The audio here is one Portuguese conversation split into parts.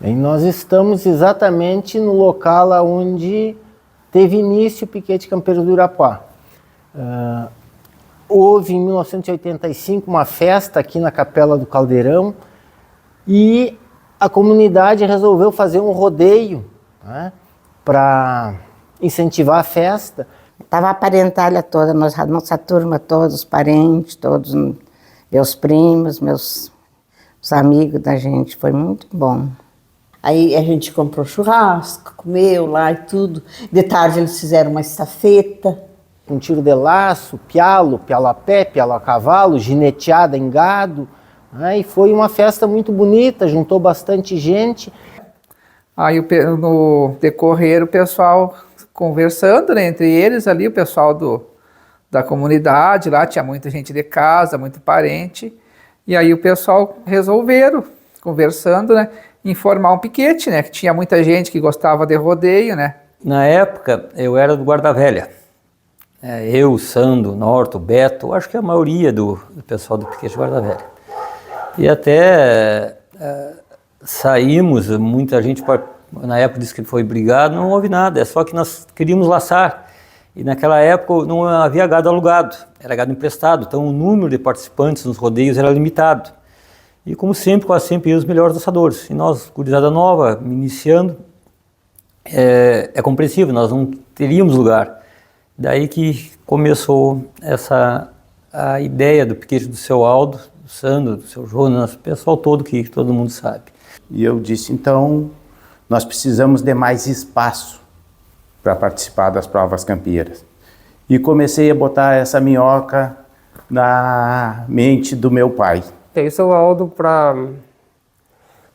E nós estamos exatamente no local onde teve início o Piquete Campeiro do Irapuá. Houve em 1985 uma festa aqui na Capela do Caldeirão e a comunidade resolveu fazer um rodeio, né, para incentivar a festa. Estava a parentalha toda, nossa turma, todos os parentes, todos meus primos, os amigos da gente, foi muito bom. Aí a gente comprou churrasco, comeu lá e tudo. De tarde eles fizeram uma estafeta. Um tiro de laço, pialo a pé, pialo a cavalo, gineteada em gado. Né? E foi uma festa muito bonita, juntou bastante gente. Aí no decorrer o pessoal conversando, né, entre eles ali, o pessoal da comunidade, lá tinha muita gente de casa, muito parente. E aí o pessoal resolveram, conversando, né, informar um piquete, né, que tinha muita gente que gostava de rodeio, né. Na época eu era do Guarda Velha. Eu, o Sando, o Norto, o Beto, acho que a maioria do pessoal do Piquete Guarda Velha. E até saímos, muita gente na época disse que foi brigado, não houve nada, é só que nós queríamos laçar. E naquela época não havia gado alugado, era gado emprestado, então o número de participantes nos rodeios era limitado. E como sempre, quase sempre iam os melhores laçadores. E nós, gurizada nova, iniciando, é compreensível, nós não teríamos lugar. Daí que começou a ideia do piquete do seu Aldo, do Sandro, do seu Jonas, o pessoal todo que todo mundo sabe. E eu disse, então, nós precisamos de mais espaço para participar das provas campeiras. E comecei a botar essa minhoca na mente do meu pai. Tem o seu Aldo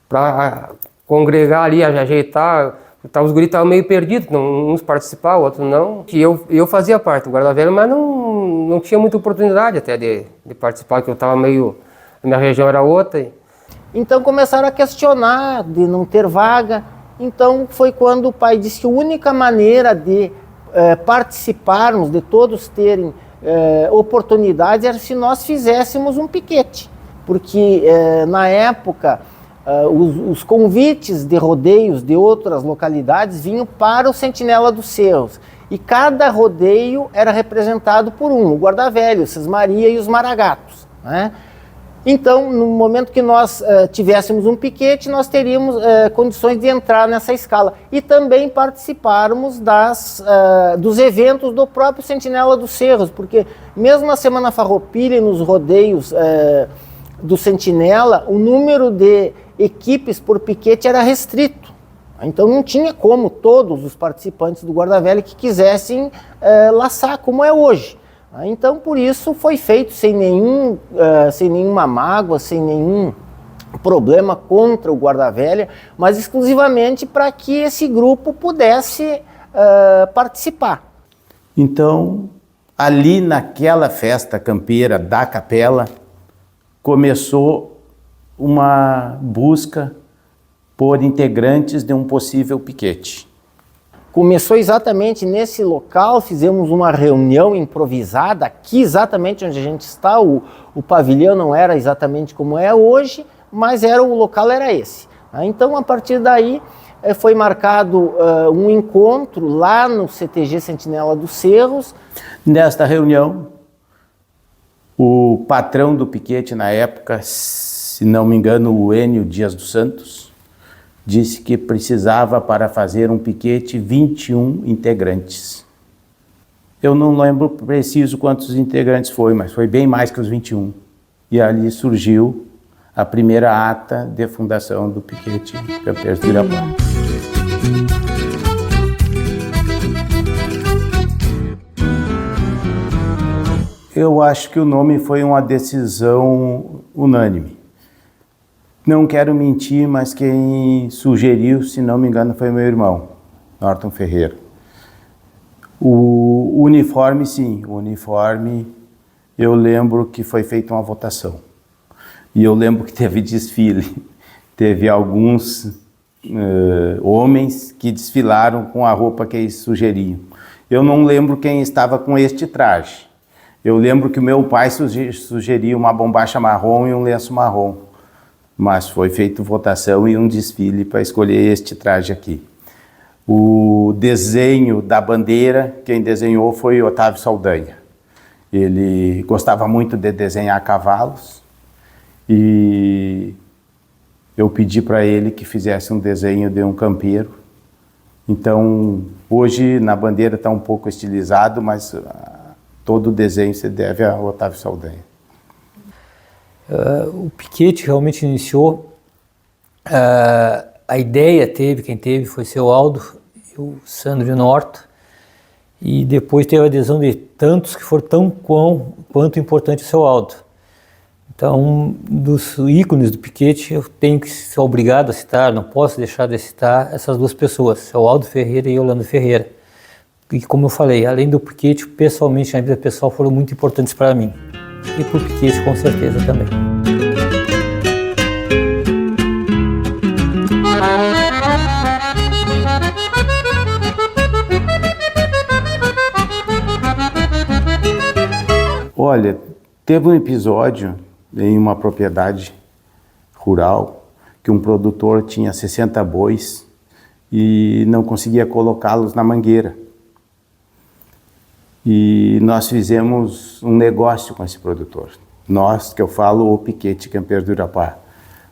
para congregar ali, ajeitar. Os guris estavam meio perdidos, uns participavam, outros não. E eu fazia parte do Guarda Velha, mas não tinha muita oportunidade até de participar, porque eu estava meio... A minha região era outra. Então começaram a questionar de não ter vaga. Então foi quando o pai disse que a única maneira de participarmos, de todos terem oportunidades, era se nós fizéssemos um piquete. Porque na época... os convites de rodeios de outras localidades vinham para o Sentinela dos Cerros. E cada rodeio era representado por o Guarda Velha, o Sesmaria e os Maragatos. Né? Então, no momento que nós tivéssemos um piquete, nós teríamos condições de entrar nessa escala. E também participarmos dos eventos do próprio Sentinela dos Cerros, porque mesmo na Semana Farroupilha e nos rodeios do Sentinela, o número de equipes por piquete era restrito. Então não tinha como todos os participantes do Guarda Velha que quisessem laçar, como é hoje. Então por isso foi feito sem nenhuma mágoa, sem nenhum problema contra o Guarda Velha, mas exclusivamente para que esse grupo pudesse participar. Então, ali naquela festa campeira da capela, começou uma busca por integrantes de um possível piquete. Começou exatamente nesse local, fizemos uma reunião improvisada, aqui exatamente onde a gente está, o pavilhão não era exatamente como é hoje, mas o local era esse. Então, a partir daí, foi marcado um encontro lá no CTG Sentinela dos Cerros. Nesta reunião, o patrão do piquete na época, se não me engano, o Enio Dias dos Santos, disse que precisava para fazer um piquete 21 integrantes. Eu não lembro preciso quantos integrantes foi, mas foi bem mais que os 21. E ali surgiu a primeira ata de fundação do Piquete Campeiro do Irapuá. Eu acho que o nome foi uma decisão unânime. Não quero mentir, mas quem sugeriu, se não me engano, foi meu irmão, Norton Ferreira. O uniforme, sim, o uniforme, eu lembro que foi feita uma votação. E eu lembro que teve desfile. Teve alguns homens que desfilaram com a roupa que eles sugeriam. Eu não lembro quem estava com este traje. Eu lembro que o meu pai sugeria uma bombacha marrom e um lenço marrom. mas foi feita votação e um desfile para escolher este traje aqui. O desenho da bandeira, quem desenhou foi Otávio Saldanha. Ele gostava muito de desenhar cavalos e eu pedi para ele que fizesse um desenho de um campeiro. Então, hoje na bandeira está um pouco estilizado, mas todo o desenho se deve a Otávio Saldanha. O piquete realmente iniciou, a ideia quem teve foi seu Aldo e o Sandro de Norto, e depois teve a adesão de tantos que foram quanto importante o seu Aldo. Então, dos ícones do piquete, eu tenho que ser obrigado a citar, não posso deixar de citar essas duas pessoas, seu Aldo Ferreira e Yolanda Ferreira. E como eu falei, além do piquete, pessoalmente, na vida pessoal, foram muito importantes para mim. E para o piquete, com certeza, também. Olha, teve um episódio em uma propriedade rural que um produtor tinha 60 bois e não conseguia colocá-los na mangueira. E nós fizemos um negócio com esse produtor. Nós, que eu falo, o Piquete Campeiro do Irapá.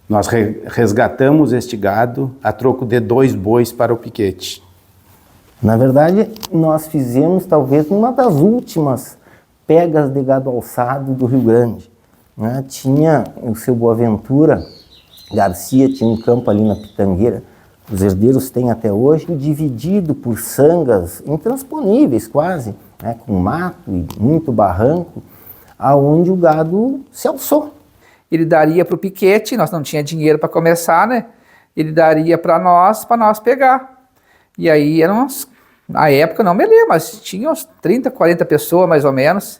Nós resgatamos este gado a troco de 2 bois para o piquete. Na verdade, nós fizemos talvez uma das últimas pegas de gado alçado do Rio Grande. Né? Tinha o seu Boaventura Garcia, tinha um campo ali na Pitangueira, os herdeiros têm até hoje, dividido por sangas intransponíveis quase, né? Com mato e muito barranco, aonde o gado se alçou. Ele daria para o piquete, nós não tinha dinheiro para começar, né? Ele daria para nós pegar. E aí, na época, não me lembro, mas tinha uns 30, 40 pessoas mais ou menos.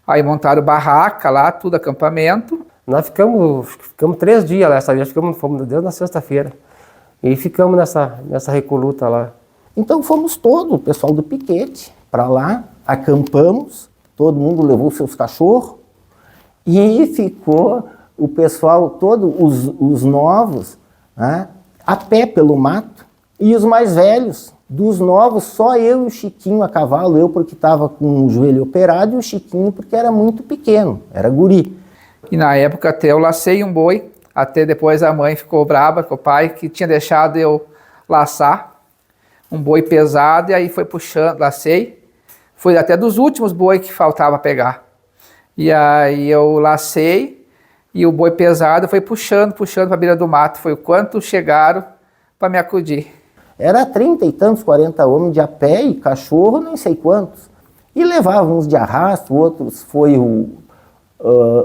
Aí montaram barraca lá, tudo acampamento. Nós ficamos 3 dias lá, essa vez fomos desde na sexta-feira. E ficamos nessa recoluta lá. Então fomos todo o pessoal do piquete para lá, acampamos, todo mundo levou seus cachorros e ficou o pessoal todo, os novos, né, a pé pelo mato, e os mais velhos. Dos novos, só eu e o Chiquinho a cavalo, eu porque estava com o joelho operado e o Chiquinho porque era muito pequeno, era guri. E na época até eu lacei um boi, até depois a mãe ficou braba com o pai, que tinha deixado eu laçar um boi pesado, e aí foi puxando, lacei. Foi até dos últimos boi que faltava pegar. E aí eu lacei, e o boi pesado foi puxando para a beira do mato. Foi o quanto chegaram para me acudir. Era 30 e tantos, 40 homens de a pé e cachorro, nem sei quantos. E levavam uns de arrasto, outros foi o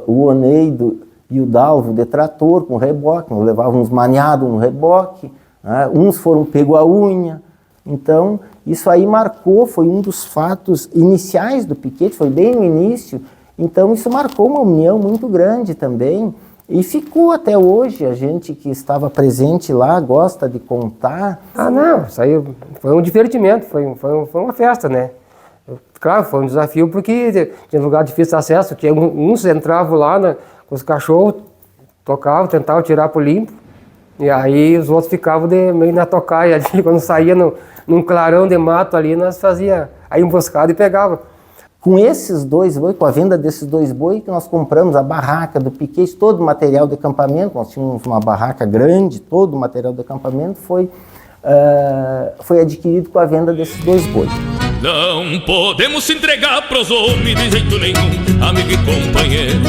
Oneido e o Dalvo de trator com reboque, nós levavam uns maniados no reboque, né? Uns foram pego a unha. Então, isso aí marcou, foi um dos fatos iniciais do piquete, foi bem no início. Então, isso marcou uma união muito grande também. E ficou até hoje, a gente que estava presente lá gosta de contar. Ah, não, isso aí foi um divertimento, foi uma festa, né? Claro, foi um desafio porque tinha lugar de difícil acesso, tinha uns entravam lá, né, com os cachorros, tocavam, tentavam tirar pro limpo, e aí os outros ficavam meio na tocaia ali, quando saía num clarão de mato ali, nós fazia a emboscada e pegava. Com esses 2 bois, com a venda desses 2 bois, que nós compramos a barraca do piquete, todo o material de acampamento, nós tínhamos uma barraca grande, todo o material de acampamento foi adquirido com a venda desses 2 bois. Não podemos se entregar pros homens de jeito nenhum, amigo e companheiro.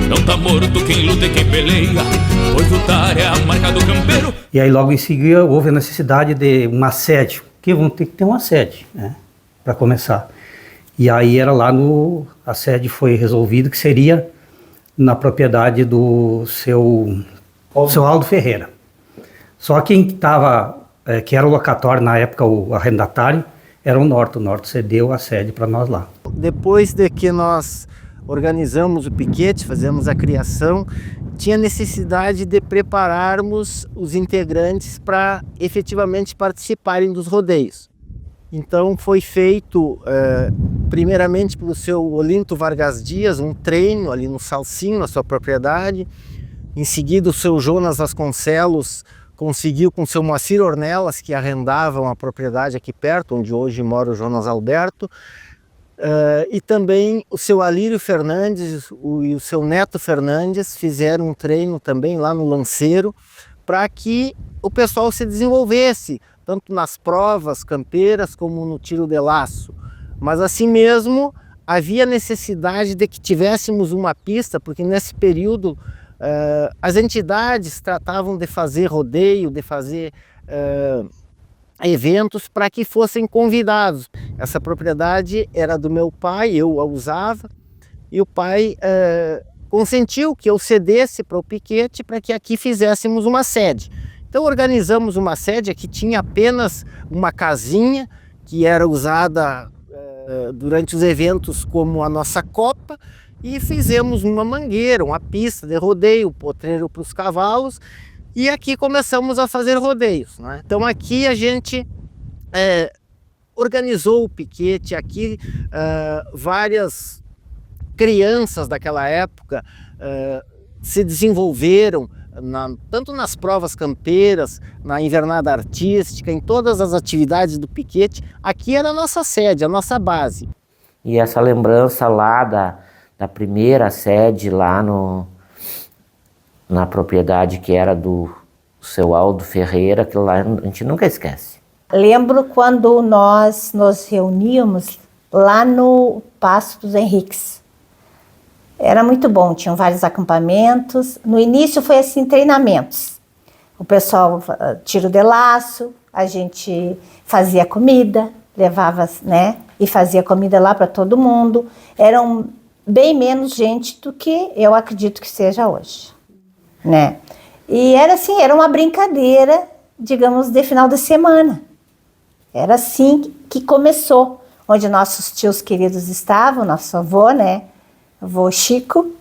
Não tá morto quem luta e quem peleia, pois lutar é a marca do campeiro. E aí logo em seguida houve a necessidade de uma sede, que vão ter que ter uma sede, né, para começar. E aí era lá a sede foi resolvida que seria na propriedade do seu Aldo Ferreira. Só quem estava, que era o locatório na época, o arrendatário, era o Norte cedeu a sede para nós lá. Depois de que nós organizamos o piquete, fazemos a criação, tinha necessidade de prepararmos os integrantes para efetivamente participarem dos rodeios. Então foi feito, primeiramente pelo seu Olinto Vargas Dias, um treino ali no Salsinho, na sua propriedade. Em seguida, o seu Jonas Vasconcelos conseguiu com o seu Moacir Ornelas, que arrendavam a propriedade aqui perto, onde hoje mora o Jonas Alberto, e também o seu Alírio Fernandes e o seu Neto Fernandes fizeram um treino também lá no Lanceiro, para que o pessoal se desenvolvesse, tanto nas provas campeiras como no tiro de laço. Mas assim mesmo, havia necessidade de que tivéssemos uma pista, porque nesse período as entidades tratavam de fazer rodeio, de fazer eventos para que fossem convidados. Essa propriedade era do meu pai, eu a usava, e o pai consentiu que eu cedesse para o piquete para que aqui fizéssemos uma sede. Então organizamos uma sede, aqui tinha apenas uma casinha que era usada durante os eventos como a nossa copa, e fizemos uma mangueira, uma pista de rodeio, potreiro para os cavalos, e aqui começamos a fazer rodeios, né? Então aqui a gente organizou o piquete, aqui várias crianças daquela época se desenvolveram, tanto nas provas campeiras, na invernada artística, em todas as atividades do piquete. Aqui era a nossa sede, a nossa base. E essa lembrança lá da primeira sede lá na propriedade que era do seu Aldo Ferreira, que lá a gente nunca esquece. Lembro quando nós nos reuníamos lá no Passo dos Henriques. Era muito bom, tinham vários acampamentos. No início foi assim, treinamentos. O pessoal, tiro de laço, a gente fazia comida, levava, né, e fazia comida lá para todo mundo. Eram bem menos gente do que eu acredito que seja hoje, né? E era assim, era uma brincadeira, digamos, de final de semana. Era assim que começou, onde nossos tios queridos estavam, nosso avô, né? Avô Chico,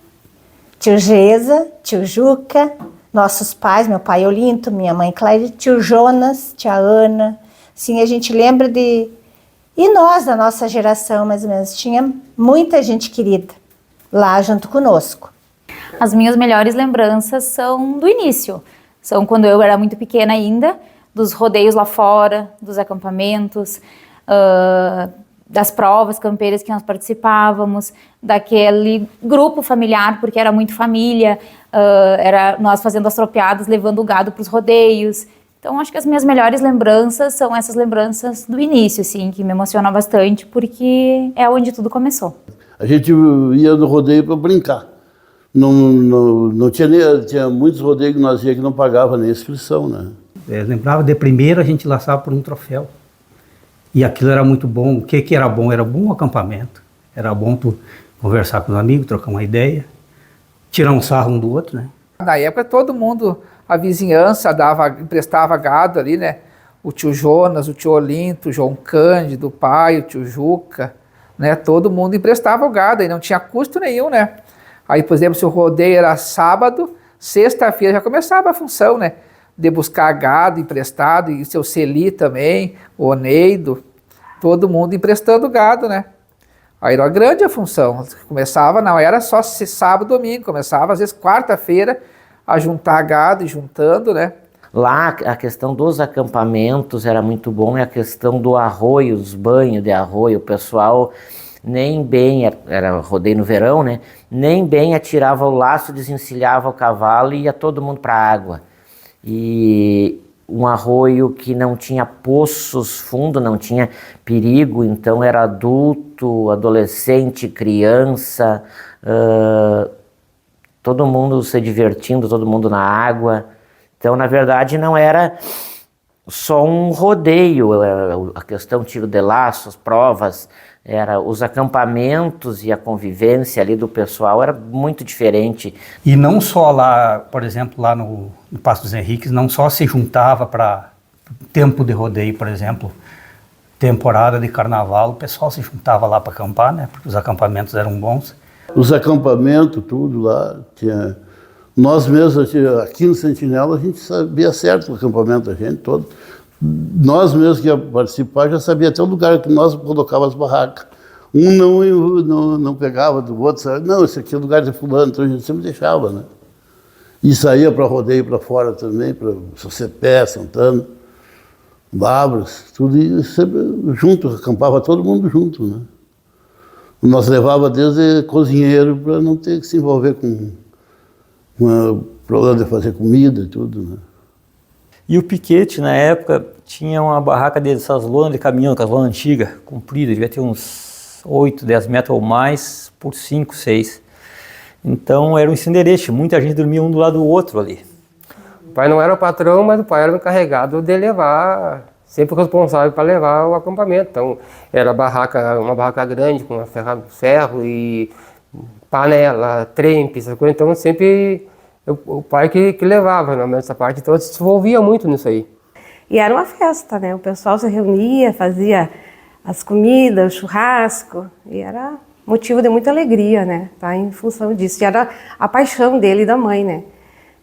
tio Geza, tio Juca, nossos pais, meu pai Olinto, minha mãe Claire, tio Jonas, tia Ana. Assim, a gente lembra de... E nós, da nossa geração, mais ou menos, tinha muita gente querida lá junto conosco. As minhas melhores lembranças são do início. São quando eu era muito pequena ainda, dos rodeios lá fora, dos acampamentos, das provas campeiras que nós participávamos, daquele grupo familiar, porque era muito família, era nós fazendo as tropeadas, levando o gado para os rodeios. Então, acho que as minhas melhores lembranças são essas lembranças do início, assim, que me emocionam bastante, porque é onde tudo começou. A gente ia no rodeio para brincar. Não tinha muitos rodeios que nós ia que não pagava nem inscrição, né? Lembrava de primeiro a gente laçava por um troféu. E aquilo era muito bom. O que era bom? Era bom o acampamento. Era bom tu conversar com os amigos, trocar uma ideia, tirar um sarro um do outro, né? Na época todo mundo, a vizinhança emprestava gado ali, né? O tio Jonas, o tio Olinto, o João Cândido, o pai, o tio Juca, né? Todo mundo emprestava o gado, aí não tinha custo nenhum, né? Aí, por exemplo, se o rodeio era sábado, sexta-feira já começava a função, né? De buscar gado emprestado, e seu Celi também, o Oneido, todo mundo emprestando gado, né? Aí era grande a função, começava, não era só sábado, domingo, começava às vezes quarta-feira a juntar gado e juntando, né? Lá a questão dos acampamentos era muito bom, e a questão do arroio, os banhos de arroio, o pessoal nem bem, era rodeio no verão, né? Nem bem atirava o laço, desencilhava o cavalo e ia todo mundo para a água. E um arroio que não tinha poços fundos, não tinha perigo, então era adulto, adolescente, criança, todo mundo se divertindo, todo mundo na água. Então, na verdade, não era só um rodeio, a questão tiro de laço, as provas, era os acampamentos e a convivência ali do pessoal era muito diferente. E não só lá, por exemplo, lá no Passo dos Henriques, não só se juntava para tempo de rodeio, por exemplo, temporada de carnaval, o pessoal se juntava lá para acampar, né? Porque os acampamentos eram bons. Os acampamentos, tudo lá, tinha... Nós mesmos, aqui no Sentinela, a gente sabia certo o acampamento da gente todo. Nós mesmos que ia participar já sabia até o lugar que nós colocávamos as barracas. Um não pegava do outro, sabe? Não, esse aqui é o lugar de fulano, então a gente sempre deixava, né? E saía para rodeio para fora também, para Socépé, Santana, Babras, tudo e sempre junto, acampava todo mundo junto, né? Nós levava desde cozinheiro para não ter que se envolver com o problema de fazer comida e tudo, né? E o piquete, na época, tinha uma barraca dessas lonas de caminhão, com as lonas antigas, compridas, devia ter uns 8, 10 metros ou mais, por 5, 6. Então era um cinderete, muita gente dormia um do lado do outro ali. O pai não era o patrão, mas o pai era o encarregado de levar, sempre o responsável para levar o acampamento. Então era uma barraca grande, com ferro e panela, trempe, essas coisas. Então sempre o pai que levava, né, essa parte. Então se envolvia muito nisso aí. E era uma festa, né? O pessoal se reunia, fazia as comidas, o churrasco, e era motivo de muita alegria, né? Tá em função disso. E era a paixão dele e da mãe, né?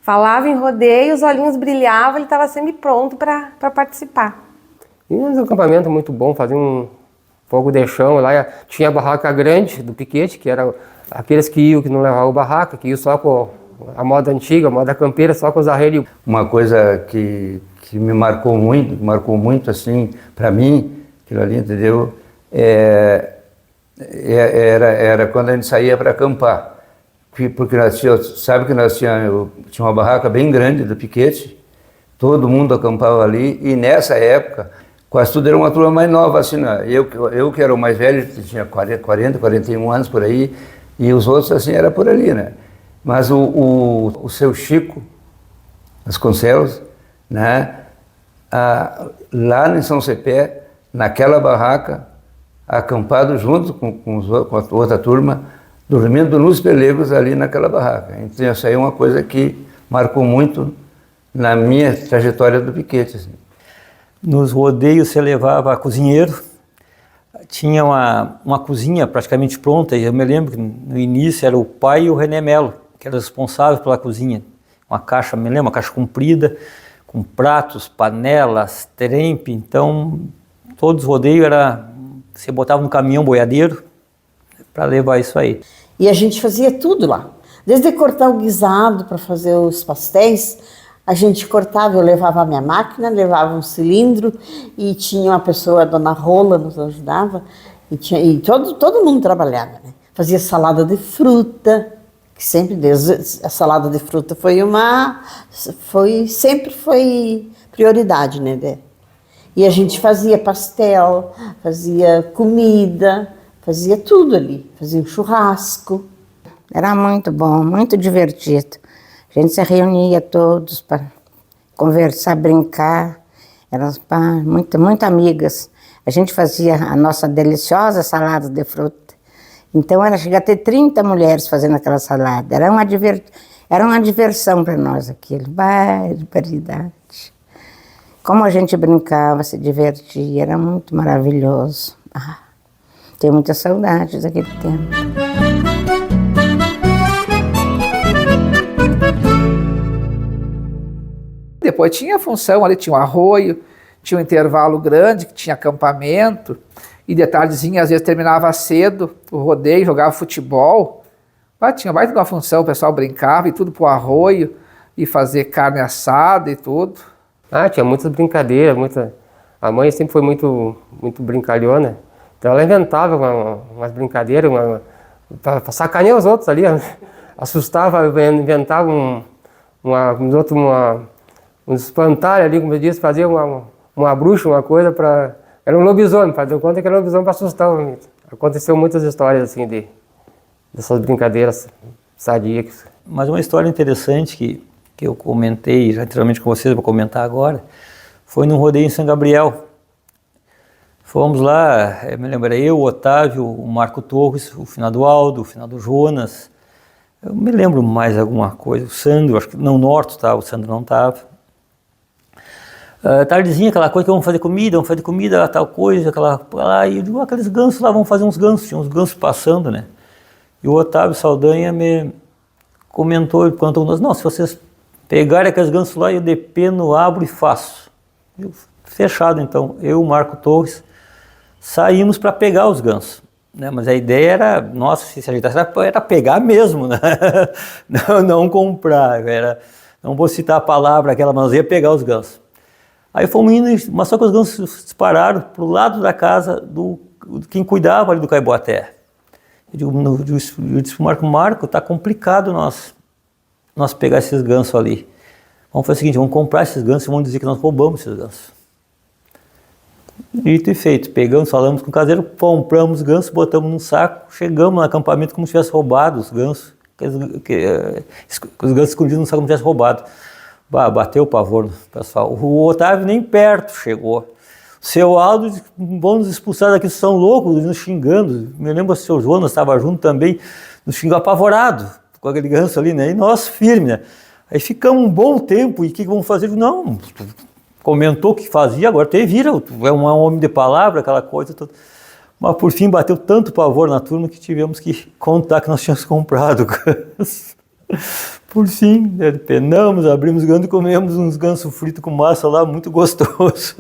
Falava em rodeio, os olhinhos brilhavam, ele estava sempre pronto para participar. E um acampamento muito bom, fazia um fogo de chão lá. Tinha a barraca grande do piquete, que era aqueles que não levavam barraca, que iam só com a moda antiga, a moda campeira, só com os arreios. Uma coisa que me marcou muito assim, para mim, aquilo ali, entendeu? Era quando a gente saía para acampar. Porque nós tinha uma barraca bem grande do piquete, todo mundo acampava ali, e nessa época, quase tudo era uma turma mais nova, assim, né? Eu que era o mais velho, tinha 40, 41 anos por aí, e os outros, assim, era por ali, né? Mas o seu Chico Vasconcelos, né? Lá em São Cepé, naquela barraca, acampado junto com a outra turma, dormindo nos pelegos ali naquela barraca. Então essa aí é uma coisa que marcou muito na minha trajetória do piquete. Assim. Nos rodeios você levava cozinheiro, tinha uma cozinha praticamente pronta, e eu me lembro que no início era o pai e o René Melo, que era responsável pela cozinha. Uma caixa, me lembro, uma caixa comprida, com pratos, panelas, trempe, então todos os rodeios você botava no caminhão boiadeiro para levar isso aí. E a gente fazia tudo lá. Desde cortar o guisado para fazer os pastéis, a gente cortava, eu levava a minha máquina, levava um cilindro e tinha uma pessoa, a dona Rola, nos ajudava e todo mundo trabalhava, né? Fazia salada de fruta, que sempre, desde a salada de fruta sempre foi prioridade, né? E a gente fazia pastel, fazia comida, fazia tudo ali, fazia um churrasco. Era muito bom, muito divertido. A gente se reunia todos para conversar, brincar. Éramos muito amigas. A gente fazia a nossa deliciosa salada de fruta. Então chegava a ter 30 mulheres fazendo aquela salada. Era uma diversão para nós aquilo, barbaridade. Como a gente brincava, se divertia, era muito maravilhoso. Tenho muita saudade daquele tempo. Depois tinha a função, ali tinha um arroio, tinha um intervalo grande, que tinha acampamento, e de tardezinha às vezes terminava cedo, o rodeio, jogava futebol. Tinha mais de uma função, o pessoal brincava e tudo pro arroio, e fazer carne assada e tudo. Tinha muitas brincadeiras, a mãe sempre foi muito brincalhona. Então ela inventava umas brincadeiras para sacanear os outros ali, assustava, inventava um espantalho ali, como eu disse, fazia uma bruxa, uma coisa para... Era um lobisomem, fazia conta que era um lobisomem para assustar. Aconteceu muitas histórias assim dessas brincadeiras sadias. Mas uma história interessante que eu comentei já anteriormente com vocês, vou comentar agora, foi num rodeio em São Gabriel. Fomos lá, me lembro, eu, o Otávio, o Marco Torres, o finado Aldo, o finado Jonas, eu me lembro mais alguma coisa, o Sandro, acho que não, o Norto estava, o Sandro não estava. Tardezinha, aquela coisa que vamos fazer comida, tal coisa, e eu digo, aqueles gansos lá, vamos fazer uns gansos, tinha uns gansos passando, né? E o Otávio Saldanha me comentou, enquanto nós, não, se vocês pegarem aqueles gansos lá, eu depeno, abro e faço. Fechado então, eu, o Marco Torres, saímos para pegar os gansos. né? Mas a ideia era, nossa, se ajeitasse, era pegar mesmo, né? Não comprar, não vou citar a palavra aquela, mas ia pegar os gansos. Aí fomos indo, mas só que os gansos dispararam para o lado da casa do quem cuidava ali do Caiboaté. Eu disse para o Marco, está complicado nós pegar esses gansos ali. Vamos fazer o seguinte, vamos comprar esses gansos e vamos dizer que nós roubamos esses gansos. Dito e feito, pegamos, falamos com o caseiro, compramos gansos, botamos num saco, chegamos no acampamento como se tivesse roubado os gansos. Os gansos escondidos no saco como se tivesse roubado. Bateu o pavor no pessoal. O Otávio nem perto chegou. O seu Aldo disse, vão nos expulsar daqui, são loucos, nos xingando. Me lembro que o seu Jonas estava junto também, nos xingou apavorado com aquele ganso ali, né? E nós firme, né? Aí ficamos um bom tempo, e o que vamos fazer? Não, comentou o que fazia, agora te vira, é um homem de palavra, aquela coisa toda. Mas por fim bateu tanto pavor na turma que tivemos que contar que nós tínhamos comprado ganso. Por fim, né, penamos, abrimos ganso e comemos uns gansos fritos com massa lá, muito gostoso.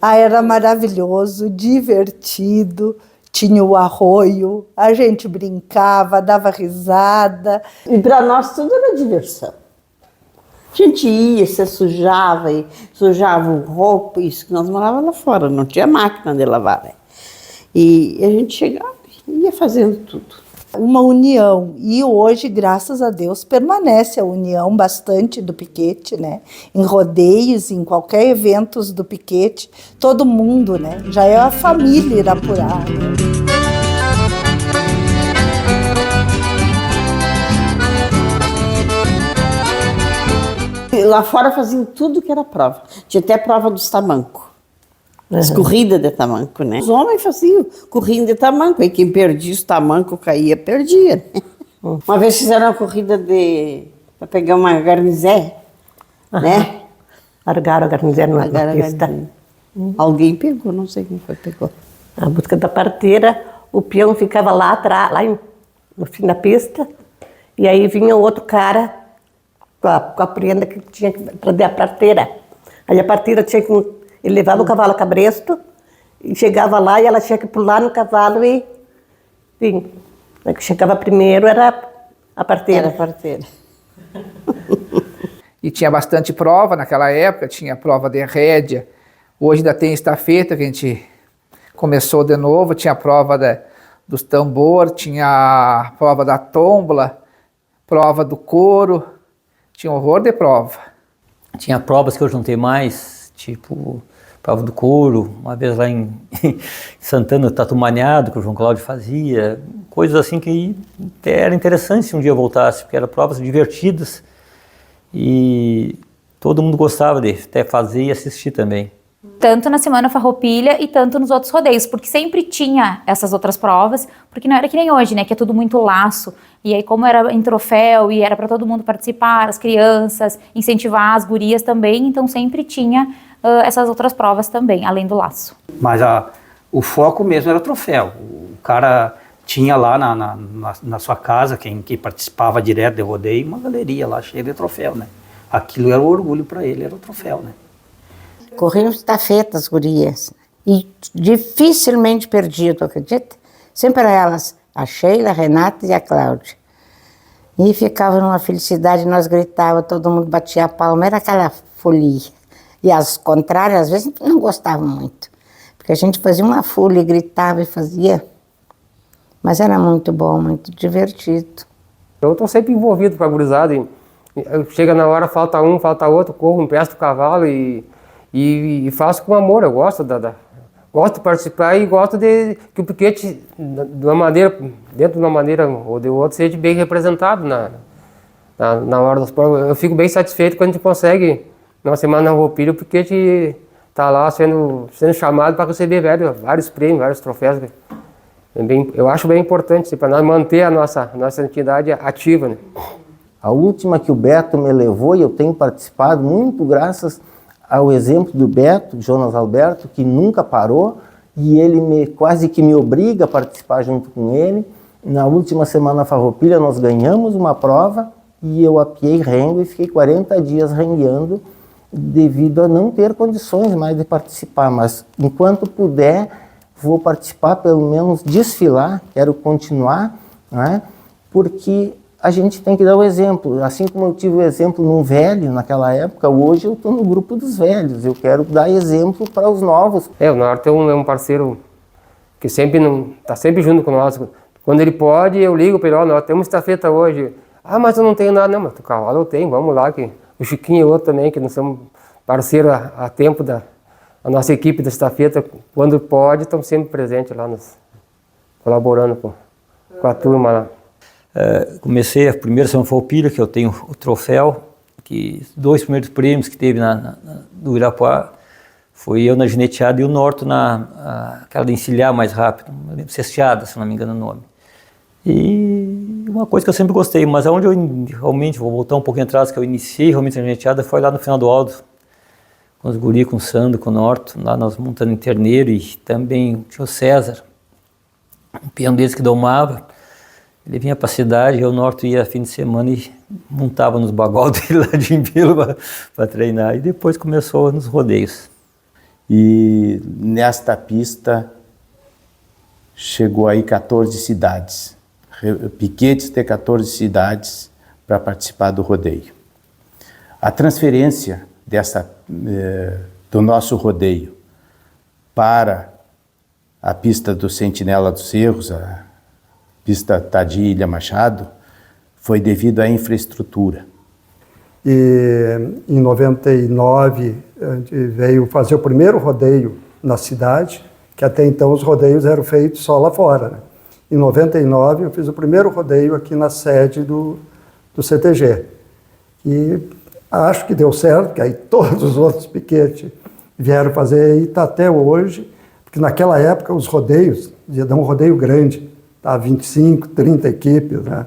Era maravilhoso, divertido, tinha o arroio, a gente brincava, dava risada. E para nós tudo era diversão. A gente ia, se sujava, e sujava roupa, isso que nós morávamos lá fora, não tinha máquina de lavar. Né? E a gente chegava e ia fazendo tudo. Uma união, e hoje, graças a Deus, permanece a união bastante do piquete, né? Em rodeios, em qualquer eventos do piquete, todo mundo, né? Já é a família Irapurá, né? Lá fora faziam tudo que era prova. Tinha até prova dos tamancos. As corridas de tamanco, né? Os homens faziam corrida de tamanco, e quem perdia os tamancos caía, perdia, né? Uma vez fizeram uma corrida para pegar uma garnizé, né? Largaram a garnizé na pista. Alguém pegou, não sei quem foi, pegou. A busca da parteira, o peão ficava lá atrás, no fim da pista, e aí vinha outro cara com a prenda que tinha que prender a parteira. Aí a parteira tinha que... Ele levava o cavalo a cabresto, e chegava lá e ela tinha que pular no cavalo e... Enfim, a que chegava primeiro era a parteira. Era a parteira. E tinha bastante prova naquela época, tinha prova de rédea. Hoje ainda tem estafeta, que a gente começou de novo, tinha a prova dos tambor, tinha a prova da tombola, prova do couro, tinha um horror de prova. Tinha provas que eu juntei mais, tipo... prova do couro, uma vez lá em Santana, Tatumaneado, que o João Cláudio fazia, coisas assim que era interessante se um dia eu voltasse, porque eram provas divertidas e todo mundo gostava de até fazer e assistir também. Tanto na Semana Farroupilha e tanto nos outros rodeios, porque sempre tinha essas outras provas, porque não era que nem hoje, né, que é tudo muito laço, e aí como era em troféu e era para todo mundo participar, as crianças, incentivar as gurias também, então sempre tinha essas outras provas também, além do laço. Mas o foco mesmo era o troféu. O cara tinha lá na sua casa, quem participava direto de rodeio, uma galeria lá cheia de troféu, né? Aquilo era o orgulho para ele, era o troféu, né? Corriam estafetas, gurias. E dificilmente perdido, acredita? Sempre eram elas, a Sheila, a Renata e a Cláudia. E ficava numa felicidade, nós gritávamos, todo mundo batia a palma, era aquela folia. E as contrárias, às vezes, não gostavam muito. Porque a gente fazia uma folia, gritava e fazia. Mas era muito bom, muito divertido. Eu estou sempre envolvido com a gurizada. Chega na hora, falta um, falta outro, corro, empresto o cavalo e faço com amor. Eu gosto gosto de participar e gosto de que o piquete, de uma maneira, dentro de uma maneira ou de outra, seja bem representado na hora das provas. Eu fico bem satisfeito quando a gente consegue, na Semana Farroupilha, o piquete está lá sendo chamado para receber vários prêmios, vários troféus. Eu acho bem importante para nós manter a nossa entidade ativa, né? A última que o Beto me levou, e eu tenho participado muito graças ao exemplo do Beto, Jonas Alberto, que nunca parou, e ele quase que me obriga a participar junto com ele. Na última Semana Farroupilha nós ganhamos uma prova e eu apiei rengo e fiquei 40 dias rengueando devido a não ter condições mais de participar, mas enquanto puder, vou participar, pelo menos desfilar, quero continuar, né? Porque a gente tem que dar o exemplo. Assim como eu tive o exemplo num velho naquela época, hoje eu estou no grupo dos velhos. Eu quero dar exemplo para os novos. O Norte é um parceiro que sempre está sempre junto com nós. Quando ele pode, eu ligo para ele, nós temos estafeta hoje. Ah, mas eu não tenho nada. Não, mas o cavalo eu tenho, vamos lá. Que o Chiquinho e outro também, que nós somos parceiros há tempo a nossa equipe da estafeta, quando pode, estão sempre presentes lá, colaborando com a turma lá. Comecei a primeira São Farroupilha, que eu tenho o troféu, que 2 primeiros prêmios que teve do Irapuá, foi eu na gineteada e o Norto aquela de encilhar mais rápido, cesteada, se não me engano o nome. E uma coisa que eu sempre gostei, mas aonde eu realmente, vou voltar um pouquinho atrás, que eu iniciei realmente a gineteada, foi lá no final do Aldo, com os guri, com o Sandro, com o Norto, lá nós montando em terneiro, e também tinha o César, um peão deles que domava. Ele vinha para a cidade, eu, o Norto, ia fim de semana e montava nos bagol dele lá de Embilo para treinar. E depois começou nos rodeios. E nesta pista chegou aí 14 cidades. Piquetes de 14 cidades para participar do rodeio. A transferência do nosso rodeio para a pista do Sentinela dos Cerros, a pista Tadi Ilha Machado, foi devido à infraestrutura. E em 99 a gente veio fazer o primeiro rodeio na cidade, que até então os rodeios eram feitos só lá fora, né? Em 99 eu fiz o primeiro rodeio aqui na sede do CTG. E acho que deu certo, que aí todos os outros piquetes vieram fazer e está até hoje, porque naquela época os rodeios, ia dar um rodeio grande, tá, 25, 30 equipes, né?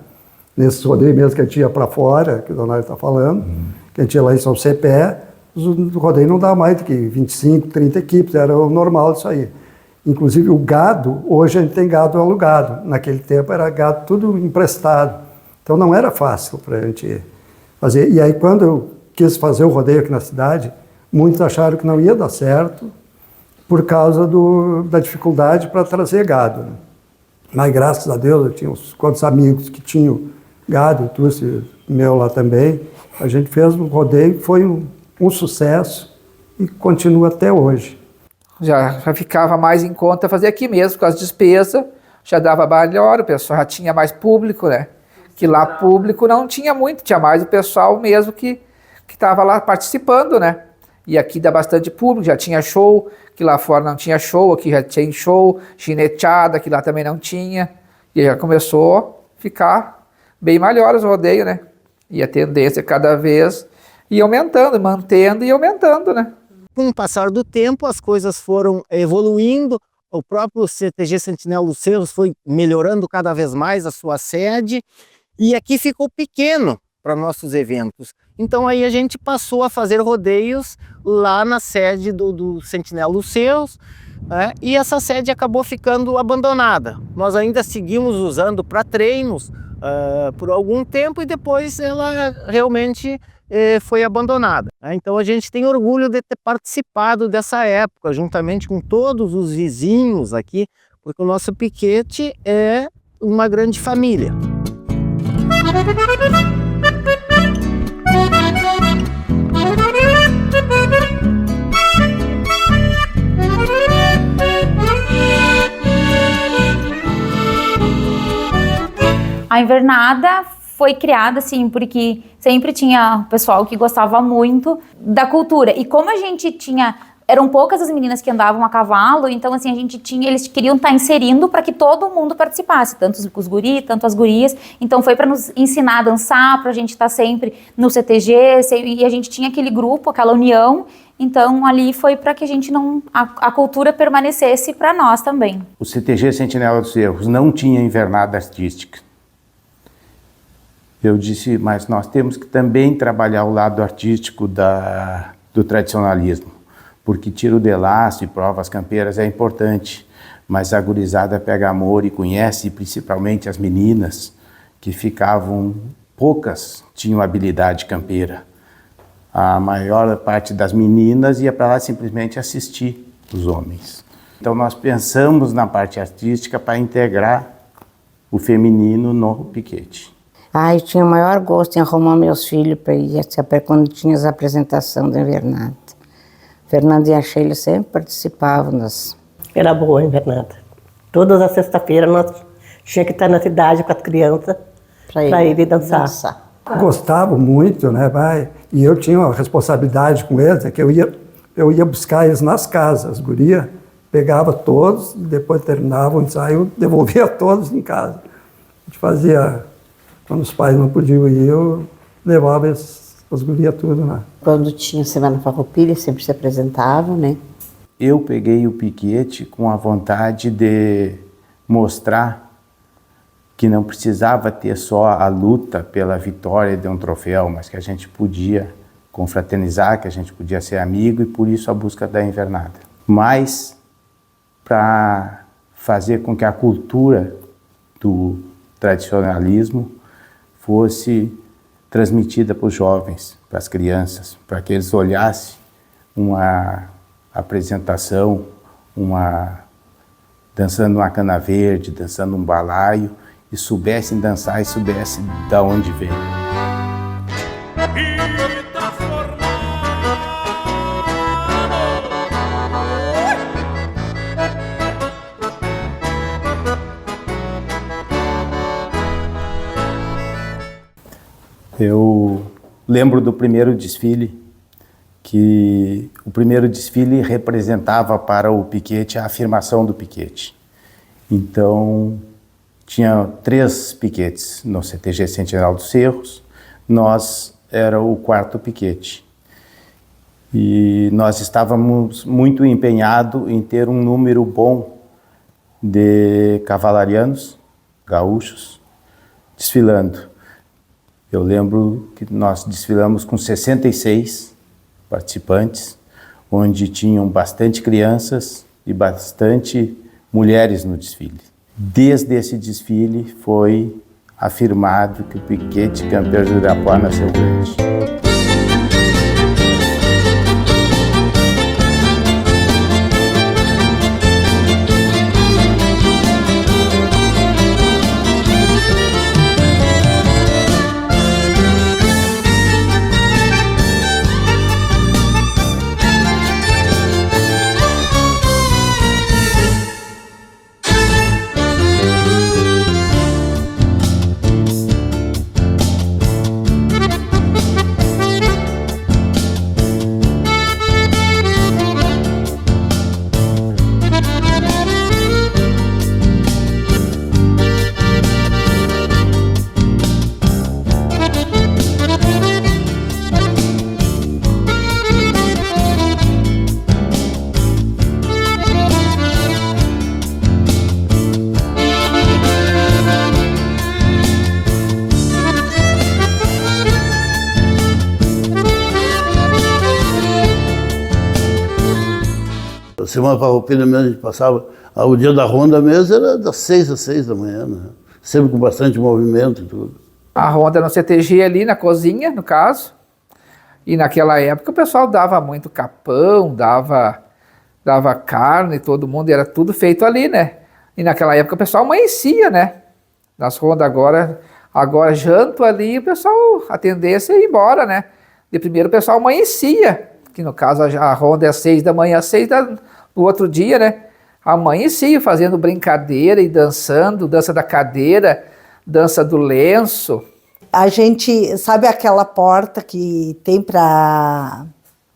Nesses rodeios mesmo que a gente ia para fora, que o Donário está falando, que a gente ia lá em São Cepé, o rodeio não dá mais do que 25, 30 equipes, era o normal disso aí. Inclusive o gado, hoje a gente tem gado alugado, naquele tempo era gado tudo emprestado, então não era fácil para a gente fazer. E aí quando eu quis fazer o rodeio aqui na cidade, muitos acharam que não ia dar certo por causa da dificuldade para trazer gado, né? Mas graças a Deus eu tinha uns quantos amigos que tinham gado, eu trouxe meu lá também. A gente fez um rodeio, foi um sucesso e continua até hoje. Já ficava mais em conta fazer aqui mesmo, com as despesas, já dava melhor, o pessoal já tinha mais público, né? Que lá público não tinha muito, tinha mais o pessoal mesmo que estava lá participando, né? E aqui dá bastante público, já tinha show, que lá fora não tinha show, aqui já tinha show, gineteada, que lá também não tinha. E já começou a ficar bem melhor os rodeios, né? E a tendência cada vez ia aumentando, mantendo e aumentando, né? Com o passar do tempo, as coisas foram evoluindo, o próprio CTG Sentinela dos Cerros foi melhorando cada vez mais a sua sede, e aqui ficou pequeno para nossos eventos. Então aí a gente passou a fazer rodeios lá na sede do Sentinela dos Cerros, né? E essa sede acabou ficando abandonada. Nós ainda seguimos usando para treinos por algum tempo e depois ela realmente foi abandonada. Então a gente tem orgulho de ter participado dessa época, juntamente com todos os vizinhos aqui, porque o nosso piquete é uma grande família. A invernada foi criada assim porque sempre tinha pessoal que gostava muito da cultura. E como a gente tinha, eram poucas as meninas que andavam a cavalo, então assim eles queriam estar inserindo para que todo mundo participasse, tanto os guris, tanto as gurias. Então foi para nos ensinar a dançar, para a gente estar sempre no CTG, e a gente tinha aquele grupo, aquela união. Então ali foi para que a gente a cultura permanecesse para nós também. O CTG Sentinela dos Cerros não tinha invernada artística. Eu disse, mas nós temos que também trabalhar o lado artístico do tradicionalismo, porque tiro de laço e provas campeiras é importante, mas a gurizada pega amor e conhece, principalmente as meninas, que poucas tinham habilidade campeira. A maior parte das meninas ia para lá simplesmente assistir os homens. Então nós pensamos na parte artística para integrar o feminino no piquete. Eu tinha o maior gosto em arrumar meus filhos para ir quando tinha as apresentações da invernada. Fernanda e a Sheila sempre participavam das... Era boa a invernada. Todas as sextas-feiras nós tinha que estar na cidade com as crianças para ir dançar. Gostavam muito, né, pai? E eu tinha uma responsabilidade com eles, que eu ia buscar eles nas casas, as gurias. Pegava todos, e depois terminava o ensaio, devolvia todos em casa. A gente fazia, quando os pais não podiam ir, eu levava as gurias tudo lá. Quando tinha Semana Farroupilha, sempre se apresentavam, né? Eu peguei o piquete com a vontade de mostrar que não precisava ter só a luta pela vitória de um troféu, mas que a gente podia confraternizar, que a gente podia ser amigo, e por isso a busca da invernada. Mas para fazer com que a cultura do tradicionalismo fosse transmitida para os jovens, para as crianças, para que eles olhassem uma apresentação, dançando uma cana verde, dançando um balaio, e soubessem dançar e soubessem de onde veio. Eu lembro do primeiro desfile, que o primeiro desfile representava para o piquete a afirmação do piquete. Então, tinha 3 piquetes no CTG Sentinela dos Cerros, nós era o 4º piquete. E nós estávamos muito empenhados em ter um número bom de cavalarianos, gaúchos, desfilando. Eu lembro que nós desfilamos com 66 participantes, onde tinham bastante crianças e bastante mulheres no desfile. Desde esse desfile foi afirmado que o piquete campeão de Irapuá nasceu grande. Semana Farroupilha mesmo, a gente passava, o dia da ronda mesmo era das 6 às 6 da manhã, né? Sempre com bastante movimento e tudo. A ronda no CTG ali, na cozinha, no caso, e naquela época o pessoal dava muito capão, dava carne, todo mundo, era tudo feito ali, né? E naquela época o pessoal amanhecia, né? Nas rondas agora janto ali, o pessoal, a tendência é ir embora, né? De primeiro o pessoal amanhecia, que no caso a ronda é às 6 da manhã, às 6 do outro dia, né? Amanhecia fazendo brincadeira e dançando, dança da cadeira, dança do lenço. A gente, sabe aquela porta que tem para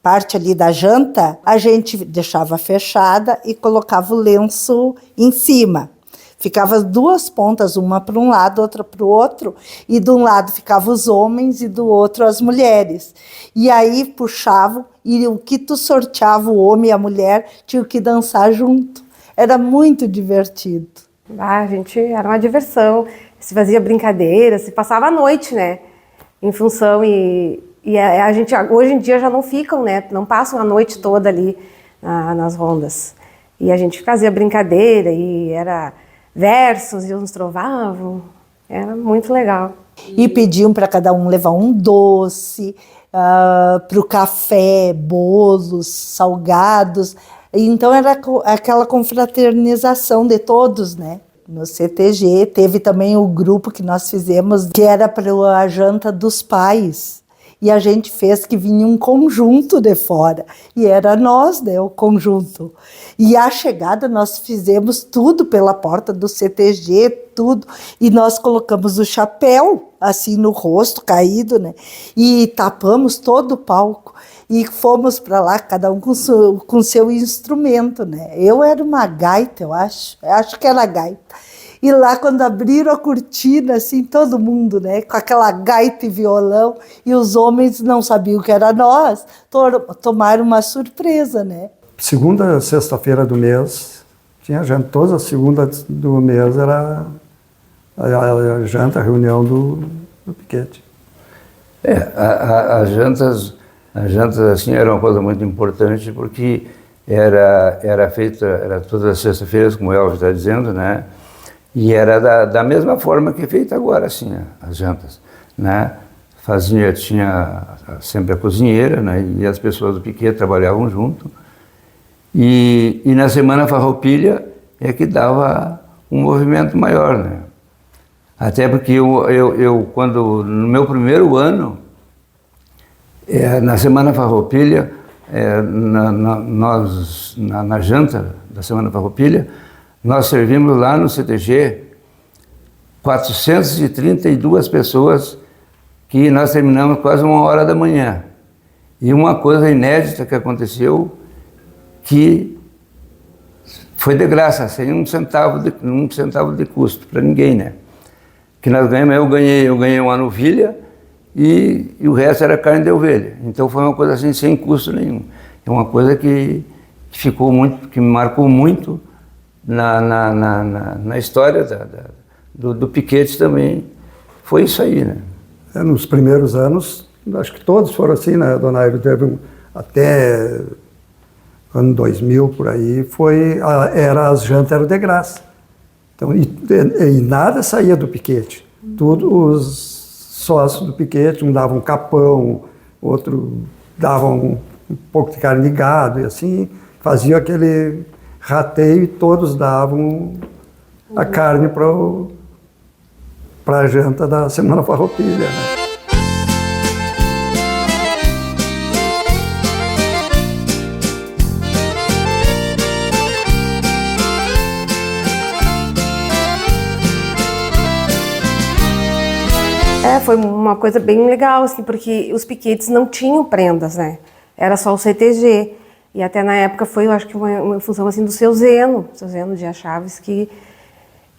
parte ali da janta? A gente deixava fechada e colocava o lenço em cima. Ficava as 2 pontas, uma para um lado, outra para o outro, e de um lado ficavam os homens e do outro as mulheres. E aí puxavam, e o que tu sorteava, o homem e a mulher, tinham que dançar junto. Era muito divertido. A gente, era uma diversão, se fazia brincadeira, se passava a noite, né, em função, e a gente, hoje em dia já não ficam, né, não passam a noite toda ali nas rondas. E a gente fazia brincadeira, e era versos, e uns trovavam, era muito legal. E pediam para cada um levar um doce, para o café, bolos, salgados. Então era aquela confraternização de todos, né? No CTG teve também o grupo que nós fizemos, que era para a janta dos pais. E a gente fez que vinha um conjunto de fora. E era nós, né, o conjunto. E a chegada nós fizemos tudo pela porta do CTG, tudo. E nós colocamos o chapéu, assim, no rosto, caído, né? E tapamos todo o palco. E fomos para lá, cada um com seu instrumento, né? Eu era uma gaita, eu acho que era gaita. E lá, quando abriram a cortina, assim, todo mundo, né, com aquela gaita e violão, e os homens não sabiam que era nós, tomaram uma surpresa, né? Segunda sexta-feira do mês, tinha janta, todas as segundas do mês era a janta, a reunião do piquete. As jantas assim eram uma coisa muito importante, porque era feita, era todas as sextas-feiras, como o Elvio está dizendo, né? E era da mesma forma que é feita agora, assim, as jantas, né? Tinha sempre a cozinheira, né? E as pessoas do piquete trabalhavam junto. E na Semana Farroupilha é que dava um movimento maior, né? Até porque eu quando, no meu primeiro ano, na Semana Farroupilha, na janta da Semana Farroupilha, nós servimos lá no CTG 432 pessoas, que nós terminamos quase 1h da manhã. E uma coisa inédita que aconteceu, que foi de graça, sem um centavo de custo para ninguém, né? Que nós ganhamos, eu ganhei uma novilha e o resto era carne de ovelha. Então foi uma coisa assim, sem custo nenhum. É uma coisa que ficou muito, que me marcou muito na história do piquete também. Foi isso aí, né? Nos primeiros anos, acho que todos foram assim, né, Dona Airo? Teve até ano 2000, por aí, as jantas eram de graça. Então, e nada saía do piquete. Todos os sócios do piquete, um dava um capão, outro dava um pouco de carne de gado, e assim, fazia aquele rateio e todos davam a carne para a janta da Semana Farroupilha, né? Foi uma coisa bem legal, assim, porque os piquetes não tinham prendas, né? Era só o CTG. E até na época foi, eu acho que uma função assim do seu Zeno de Chaves, que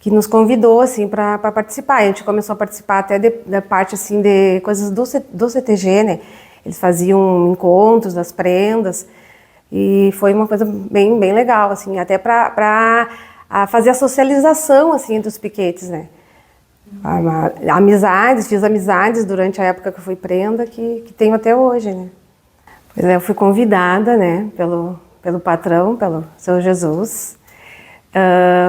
nos convidou assim para participar. A gente começou a participar até da parte assim de coisas do CTG, né? Eles faziam encontros das prendas e foi uma coisa bem legal, assim, até para fazer a socialização assim dos piquetes, né? Fiz amizades durante a época que eu fui prenda, que tenho até hoje, né? Pois é, eu fui convidada, né, pelo patrão, pelo Seu Jesus,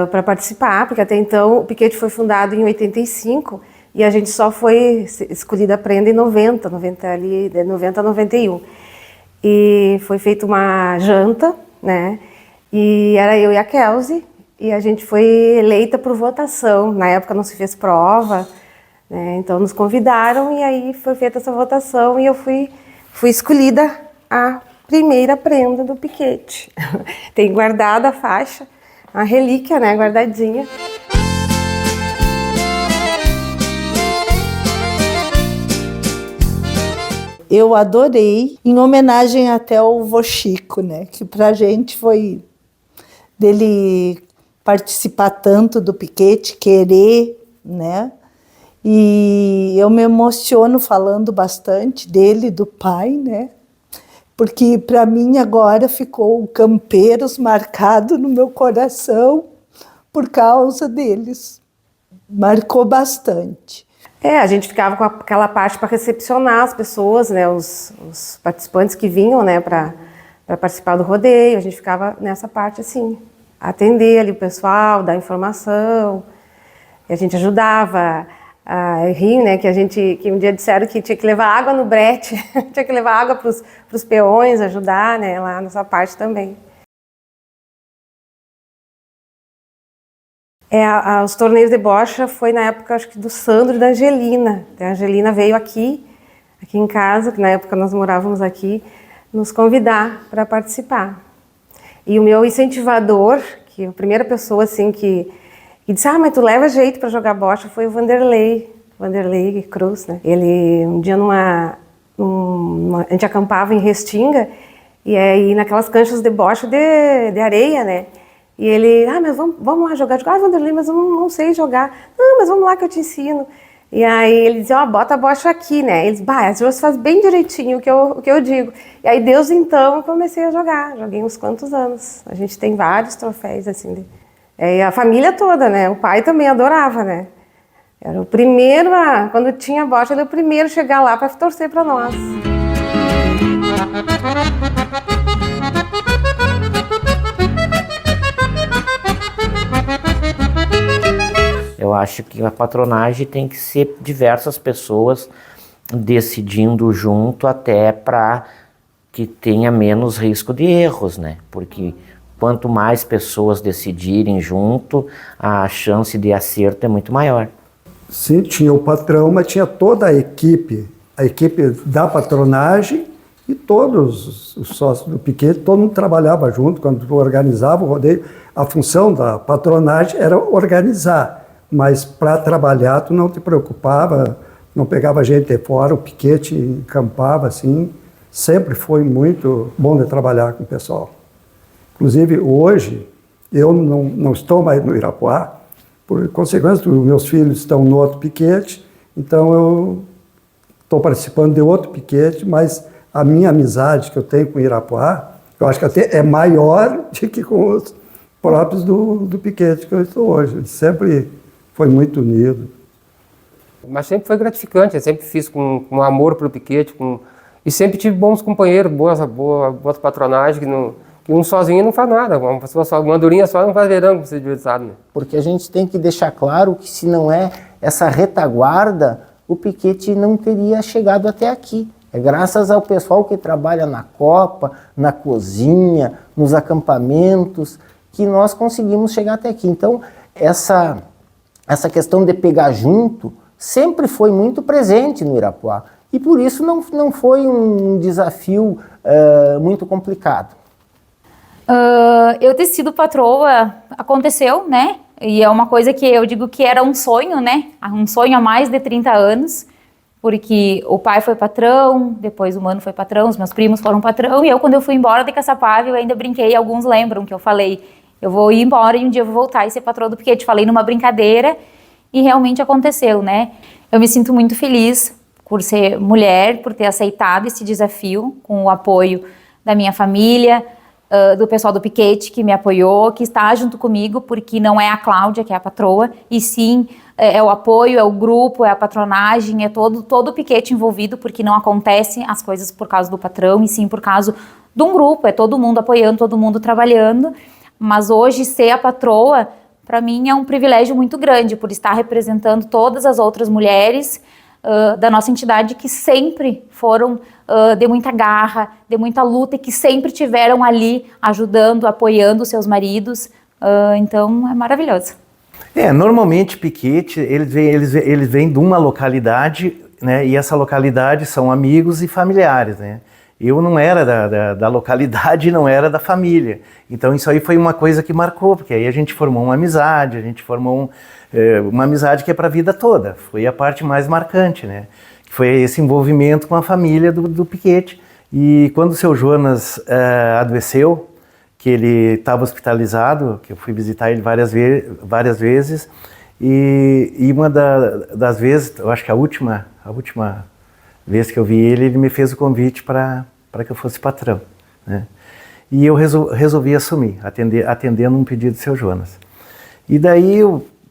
para participar, porque até então o piquete foi fundado em 85 e a gente só foi escolhida prenda em 90 ali, de 90 a 91. E foi feita uma janta, né, e era eu e a Kelsey, e a gente foi eleita por votação. Na época não se fez prova, né? Então nos convidaram e aí foi feita essa votação e eu fui escolhida a primeira prenda do piquete. Tem guardada a faixa, a relíquia, né, guardadinha. Eu adorei, em homenagem até ao vô Chico, né, que pra gente foi dele participar tanto do piquete, querer, né? E eu me emociono falando bastante dele, do pai, né? Porque para mim agora ficou o Campeiros marcado no meu coração por causa deles. Marcou bastante. A gente ficava com aquela parte para recepcionar as pessoas, né? Os participantes que vinham, né? Para participar do rodeio, a gente ficava nessa parte assim. Atender ali o pessoal, dar informação, e a gente ajudava a rir, né, que um dia disseram que tinha que levar água no brete, tinha que levar água para os peões, ajudar, né, lá nessa parte também. Os torneios de bocha foi na época, acho que do Sandro e da Angelina. A Angelina veio aqui em casa, que na época nós morávamos aqui, nos convidar para participar. E o meu incentivador, que a primeira pessoa assim que disse, mas tu leva jeito para jogar bocha, foi o Vanderlei Cruz, né? Ele, um dia a gente acampava em Restinga, e aí naquelas canchas de bocha de areia, né? E ele, mas vamos lá jogar. Eu digo, Vanderlei, mas eu não sei jogar. Não, mas vamos lá que eu te ensino. E aí ele dizia, bota a bocha aqui, né? Ele disse, você faz bem direitinho o que eu digo. E aí Deus, então, eu comecei a jogar. Joguei uns quantos anos. A gente tem vários troféus, assim. E a família toda, né? O pai também adorava, né? Era o primeiro, quando tinha bocha, ele era o primeiro a chegar lá para torcer para nós. Eu acho que a patronagem tem que ser diversas pessoas decidindo junto, até para que tenha menos risco de erros, né? Porque quanto mais pessoas decidirem junto, a chance de acerto é muito maior. Sim, tinha o patrão, mas tinha toda a equipe da patronagem e todos os sócios do piquete, todo mundo trabalhava junto quando organizava o rodeio. A função da patronagem era organizar, mas para trabalhar tu não te preocupava, não pegava gente de fora, o piquete encampava assim, sempre foi muito bom de trabalhar com o pessoal. Inclusive hoje eu não estou mais no Irapuá, por consequência, meus filhos estão no outro piquete, então eu estou participando de outro piquete, mas a minha amizade que eu tenho com o Irapuá, eu acho que até é maior do que com os próprios do piquete que eu estou hoje. Sempre foi muito unido. Mas sempre foi gratificante, eu sempre fiz com amor pelo piquete, e sempre tive bons companheiros, boas patronagens, que um sozinho não faz nada, uma andorinha só não faz verão, como você diz, sabe? Porque a gente tem que deixar claro que se não é essa retaguarda, o piquete não teria chegado até aqui. É graças ao pessoal que trabalha na copa, na cozinha, nos acampamentos, que nós conseguimos chegar até aqui. Então, essa questão de pegar junto sempre foi muito presente no Irapuá. E por isso não foi um desafio muito complicado. Eu ter sido patroa aconteceu, né? E é uma coisa que eu digo que era um sonho, né? Um sonho há mais de 30 anos, porque o pai foi patrão, depois o mano foi patrão, os meus primos foram patrão, e quando eu fui embora de Caçapava, eu ainda brinquei, alguns lembram que eu falei, eu vou ir embora e um dia eu vou voltar e ser patroa do piquete. Falei numa brincadeira e realmente aconteceu, né? Eu me sinto muito feliz por ser mulher, por ter aceitado esse desafio, com o apoio da minha família, do pessoal do piquete que me apoiou, que está junto comigo, porque não é a Cláudia que é a patroa, e sim é o apoio, é o grupo, é a patronagem, é todo o piquete envolvido, porque não acontecem as coisas por causa do patrão, e sim por causa de um grupo, é todo mundo apoiando, todo mundo trabalhando. Mas hoje ser a patroa, para mim, é um privilégio muito grande, por estar representando todas as outras mulheres da nossa entidade que sempre foram de muita garra, de muita luta e que sempre tiveram ali ajudando, apoiando os seus maridos. Então é maravilhoso. Normalmente piquete, eles vêm de uma localidade, né, e essa localidade são amigos e familiares, né? Eu não era da localidade, não era da família. Então isso aí foi uma coisa que marcou, porque aí a gente formou uma amizade, uma amizade que é para a vida toda. Foi a parte mais marcante, né? Foi esse envolvimento com a família do piquete. E quando o seu Jonas adoeceu, que ele estava hospitalizado, que eu fui visitar ele várias vezes, e uma das vezes, eu acho que a última vez que eu vi ele me fez o convite para que eu fosse patrão, né? E eu resolvi assumir, atendendo um pedido do seu Jonas. E daí,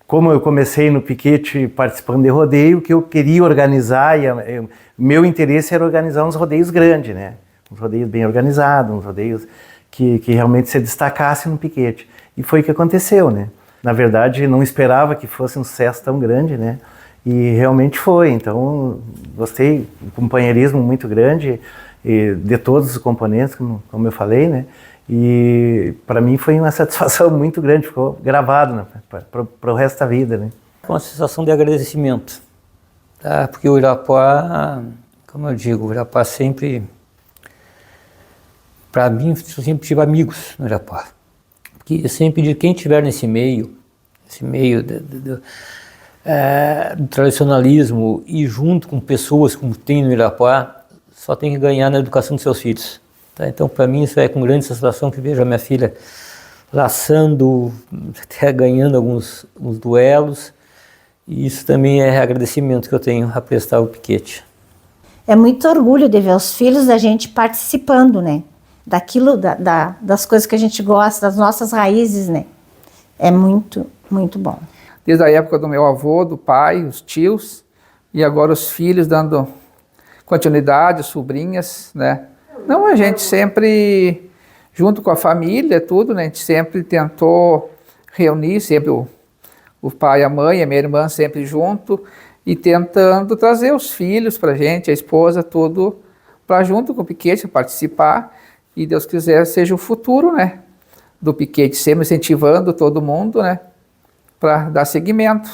como eu comecei no piquete participando de rodeio, que eu queria organizar, meu interesse era organizar uns rodeios grandes, né? Uns rodeios bem organizados, uns rodeios que realmente se destacassem no piquete. E foi o que aconteceu, né? Na verdade, não esperava que fosse um sucesso tão grande, né? E realmente foi, então gostei, um companheirismo muito grande de todos os componentes, como eu falei, né? E para mim foi uma satisfação muito grande, ficou gravado, né? Para o resto da vida, né? Uma sensação de agradecimento, tá? Porque o Irapuá, como eu digo, o Irapuá sempre, para mim, eu sempre tive amigos no Irapuá. Porque eu sempre digo, quem estiver nesse meio do tradicionalismo e junto com pessoas como tem no Irapuá, só tem que ganhar na educação dos seus filhos. Tá? Então, para mim, isso é com grande satisfação que vejo a minha filha laçando, até ganhando alguns duelos. E isso também é agradecimento que eu tenho a prestar ao Piquete. É muito orgulho de ver os filhos da gente participando, né? Daquilo, das coisas que a gente gosta, das nossas raízes, né? É muito, muito bom. Desde a época do meu avô, do pai, os tios, e agora os filhos dando continuidade, sobrinhas, né? Não, a gente sempre, junto com a família, tudo, né? A gente sempre tentou reunir, sempre o pai, a mãe, a minha irmã sempre junto, e tentando trazer os filhos pra gente, a esposa, tudo, para junto com o Piquete participar, e Deus quiser seja o futuro, né? Do Piquete, sempre incentivando todo mundo, né? Para dar seguimento.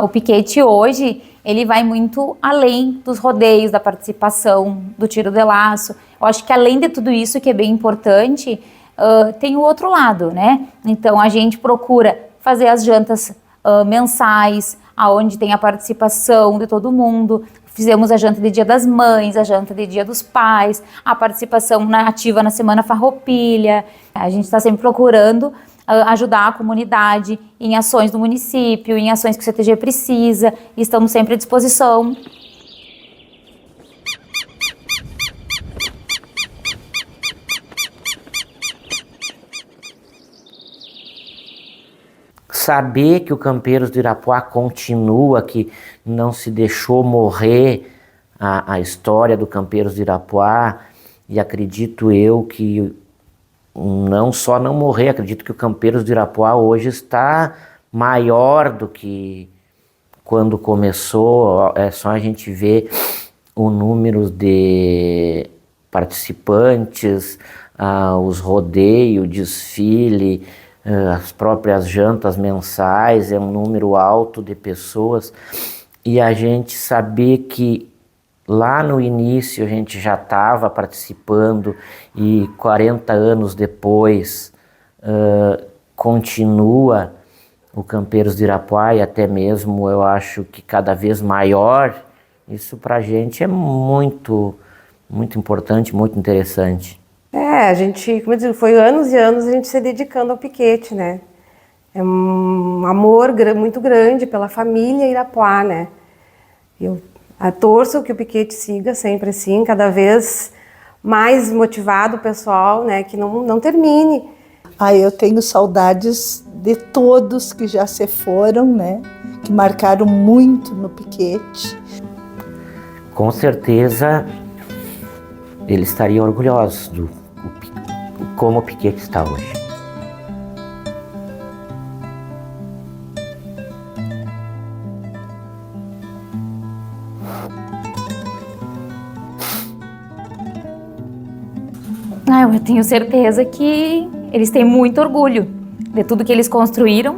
O Piquete hoje, ele vai muito além dos rodeios, da participação, do tiro de laço. Eu acho que além de tudo isso, que é bem importante, tem o outro lado, né? Então a gente procura fazer as jantas mensais, aonde tem a participação de todo mundo. Fizemos a janta de Dia das Mães, a janta de Dia dos Pais, a participação ativa na Semana Farroupilha. A gente está sempre procurando ajudar a comunidade em ações do município, em ações que o CTG precisa, e estamos sempre à disposição. Saber que o Campeiros do Irapuá continua, que não se deixou morrer a história do Campeiros do Irapuá, e acredito eu que não só não morrer, acredito que o Campeiros do Irapuá hoje está maior do que quando começou. É só a gente ver o número de participantes, os rodeios, desfile, as próprias jantas mensais, é um número alto de pessoas, e a gente saber que lá no início a gente já estava participando e 40 anos depois continua o Campeiros do Irapuá, e até mesmo eu acho que cada vez maior, isso pra gente é muito, muito importante, muito interessante. A gente, como eu digo, foi anos e anos a gente se dedicando ao Piquete, né? É um amor muito grande pela família Irapuá, né? Eu torço que o Piquete siga sempre assim, cada vez mais motivado o pessoal, né? Que não termine. Eu tenho saudades de todos que já se foram, né? Que marcaram muito no Piquete. Com certeza eles estariam orgulhosos do como o Piquete está hoje. Eu tenho certeza que eles têm muito orgulho de tudo que eles construíram,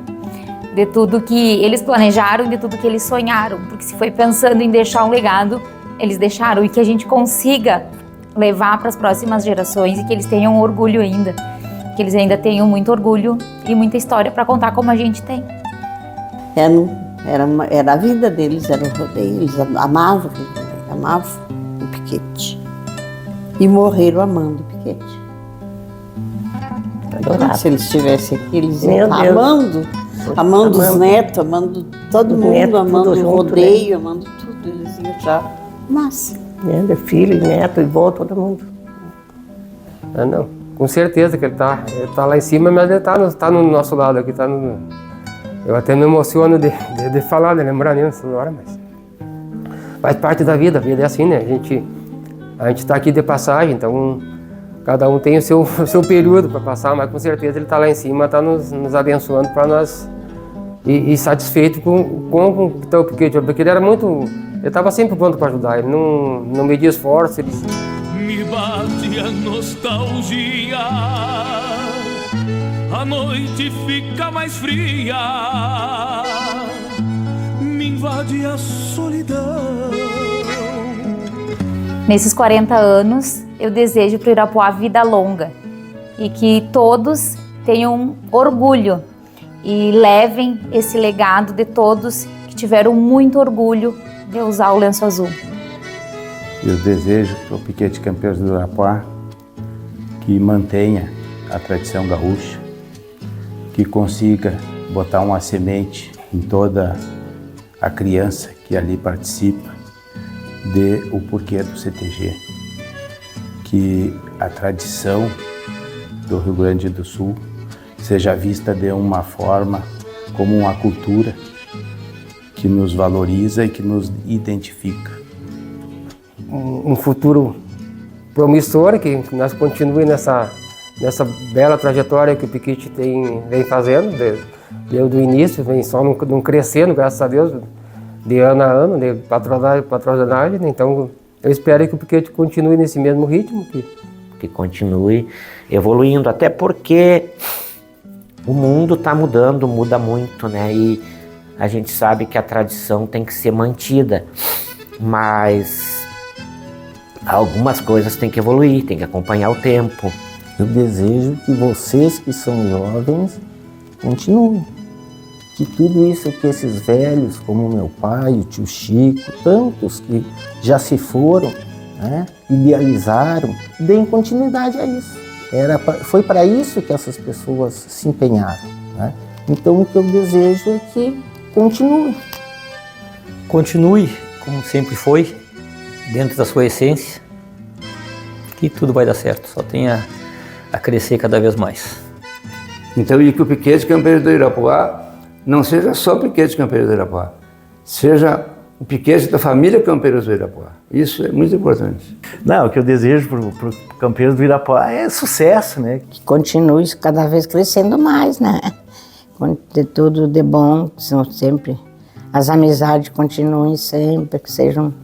de tudo que eles planejaram, de tudo que eles sonharam, porque se foi pensando em deixar um legado, eles deixaram, e que a gente consiga levar para as próximas gerações e que eles tenham orgulho ainda, que eles ainda tenham muito orgulho e muita história para contar como a gente tem. Era a vida deles, era o rodeio, eles amavam o Piquete. E morreram amando o Piquete. Se eles estivessem aqui, eles iam amando os netos, amando todo mundo, amando o rodeio, amando tudo, eles iam já. Massa. Filho, neto, avô, todo mundo. Não, com certeza que ele tá lá em cima, mas ele tá no nosso lado aqui, eu até me emociono de falar, de lembrar nessa hora, mas faz parte da vida, a vida é assim, né? A gente tá aqui de passagem, então cada um tem o seu período para passar, mas com certeza ele tá lá em cima, tá nos abençoando para nós e satisfeito com o piquete, porque ele era muito, ele estava sempre pronto para ajudar, ele não media esforço. Me bate a nostalgia, a noite fica mais fria, me invade a solidão. Nesses 40 anos, eu desejo para o Irapuá vida longa e que todos tenham orgulho e levem esse legado de todos que tiveram muito orgulho de usar o lenço azul. Eu desejo para o Piquete Campeiros do Irapuá que mantenha a tradição gaúcha, que consiga botar uma semente em toda a criança que ali participa de o porquê do CTG, que a tradição do Rio Grande do Sul seja vista de uma forma como uma cultura que nos valoriza e que nos identifica. Um futuro promissor, que nós continuemos nessa bela trajetória que o Piquete vem fazendo, desde o início, vem só não crescendo, graças a Deus, de ano a ano, de patronagem. Então, eu espero que o Piquete continue nesse mesmo ritmo. Que continue evoluindo, até porque o mundo está mudando, muda muito, né? E a gente sabe que a tradição tem que ser mantida, mas algumas coisas têm que evoluir, tem que acompanhar o tempo. Eu desejo que vocês que são jovens continuem. Que tudo isso que esses velhos, como meu pai, o tio Chico, tantos que já se foram, né, idealizaram, deem continuidade a isso. Foi para isso que essas pessoas se empenharam, né? Então o que eu desejo é que continue. Continue como sempre foi, dentro da sua essência, que tudo vai dar certo, só tem a crescer cada vez mais. Então, e que o Piquete Campeiros do Irapuá não seja só o Piquete Campeiros do Irapuá, seja o Piquete da família Campeiros do Irapuá. Isso é muito importante. Não, o que eu desejo para o Campeiros do Irapuá é sucesso, né? Que continue cada vez crescendo mais, né? De tudo de bom, são sempre, as amizades continuem sempre, que sejam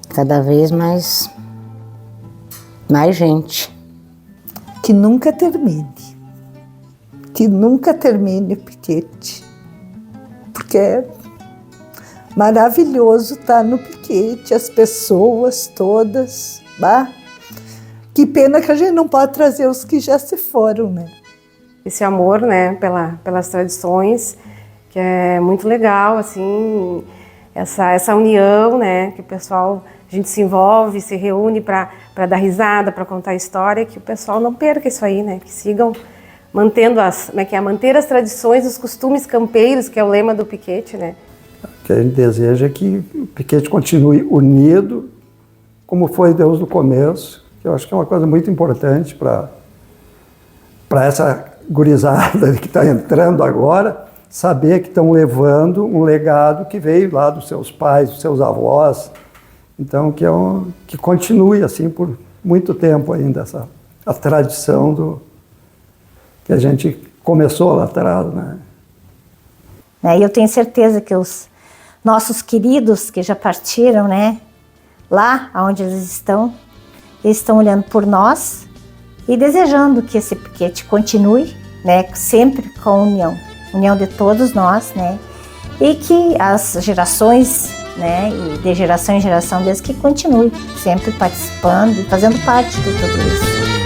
cada vez mais gente. Que nunca termine. Que nunca termine o Piquete. Porque é maravilhoso estar no Piquete, as pessoas todas. Bah. Que pena que a gente não pode trazer os que já se foram, né? Esse amor, né, pelas tradições, que é muito legal, assim, essa união, né, que o pessoal, a gente se envolve, se reúne para dar risada, para contar história, que o pessoal não perca isso aí, né, que sigam mantendo manter as tradições, os costumes campeiros, que é o lema do Piquete, né. O que a gente deseja é que o Piquete continue unido, como foi Deus no começo, que eu acho que é uma coisa muito importante para essa gurizada que está entrando agora, saber que estão levando um legado que veio lá dos seus pais, dos seus avós. Então, que continue assim por muito tempo ainda a tradição que a gente começou lá atrás, né? E eu tenho certeza que os nossos queridos que já partiram, né, lá onde eles estão olhando por nós e desejando que esse Piquete continue, né, sempre com união de todos nós, né, e que as gerações, né, e de geração em geração deles que continue sempre participando e fazendo parte de tudo isso.